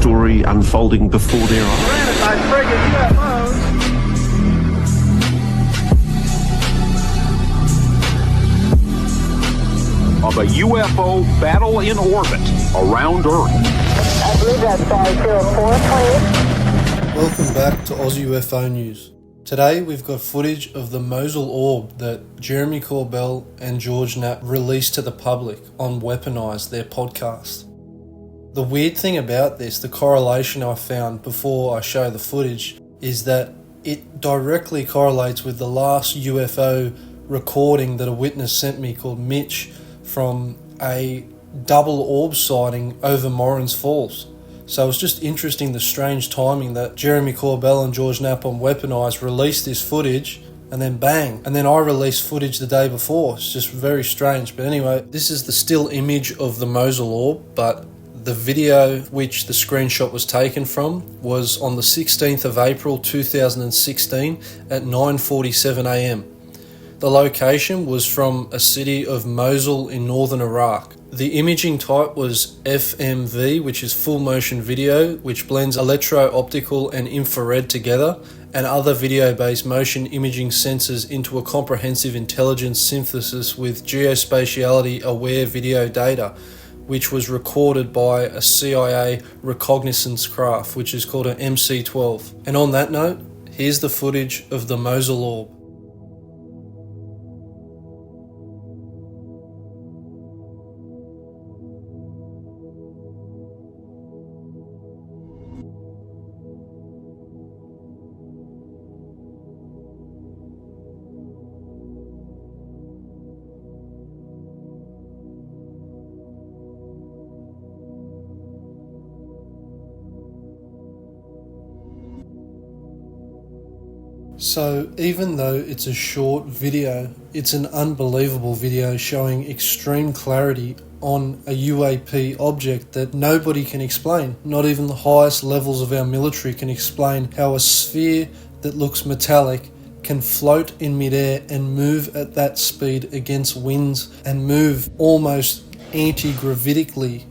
story unfolding before their eyes. Surrounded by friggin' UFOs. Of a UFO battle in orbit around Earth. I believe that's 504, please. Welcome back to Aussie UFO News. Today we've got footage of the Mosul Orb that Jeremy Corbell and George Knapp released to the public on Weaponized, their podcast. The weird thing about this, the correlation I found before I show the footage, is that it directly correlates with the last UFO recording that a witness sent me called Mitch from a double orb sighting over Morans Falls. So it's just interesting the strange timing that Jeremy Corbell and George Knapp on Weaponized released this footage and then bang. And then I released footage the day before. It's just very strange. But anyway, this is the still image of the Mosul Orb, but the video which the screenshot was taken from was on the 16th of April 2016 at 9:47 a.m. The location was from a city of Mosul in northern Iraq. The imaging type was FMV, which is full motion video, which blends electro-optical and infrared together, and other video-based motion imaging sensors into a comprehensive intelligence synthesis with geospatiality-aware video data, which was recorded by a CIA reconnaissance craft, which is called an MC-12. And on that note, here's the footage of the Mosul Orb. So even though it's a short video, it's an unbelievable video showing extreme clarity on a UAP object that nobody can explain. Not even the highest levels of our military can explain how a sphere that looks metallic can float in midair and move at that speed against winds and move almost anti-gravitically.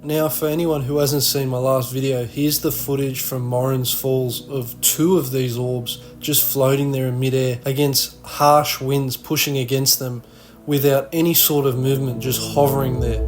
Now, for anyone who hasn't seen my last video, here's the footage from Morans Falls of two of these orbs just floating there in midair against harsh winds pushing against them without any sort of movement, just hovering there.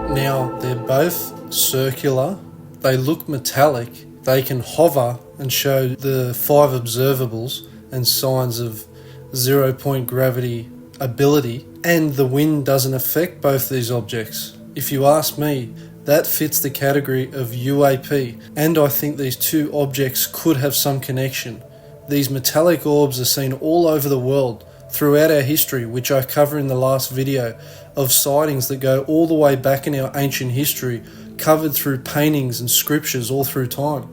Now, they're both circular, they look metallic, They can hover and show the 5 observables and signs of 0-point gravity ability, and the wind doesn't affect both these objects. If you ask me, that fits the category of UAP, and I think these two objects could have some connection. These metallic orbs are seen all over the world throughout our history, which I cover in the last video, of sightings that go all the way back in our ancient history, covered through paintings and scriptures all through time.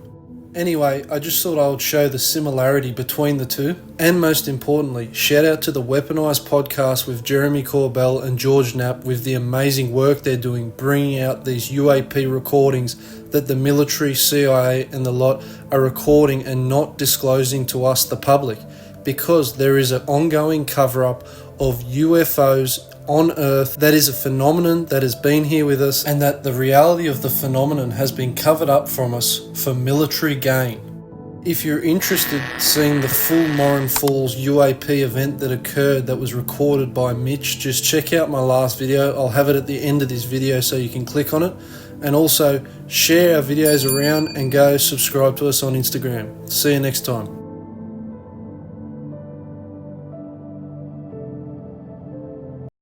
Anyway, I just thought I would show the similarity between the two, and most importantly, shout out to the Weaponized podcast with Jeremy Corbell and George Knapp with the amazing work they're doing, bringing out these UAP recordings that the military, CIA and the lot are recording and not disclosing to us, the public, because there is an ongoing cover-up of UFOs on Earth. That is a phenomenon that has been here with us, and that the reality of the phenomenon has been covered up from us for military gain. If you're interested in seeing the full Morans Falls UAP event that occurred, that was recorded by Mitch, just check out my last video. I'll have it at the end of this video so you can click on it, and also share our videos around and go subscribe to us on Instagram. See you next time.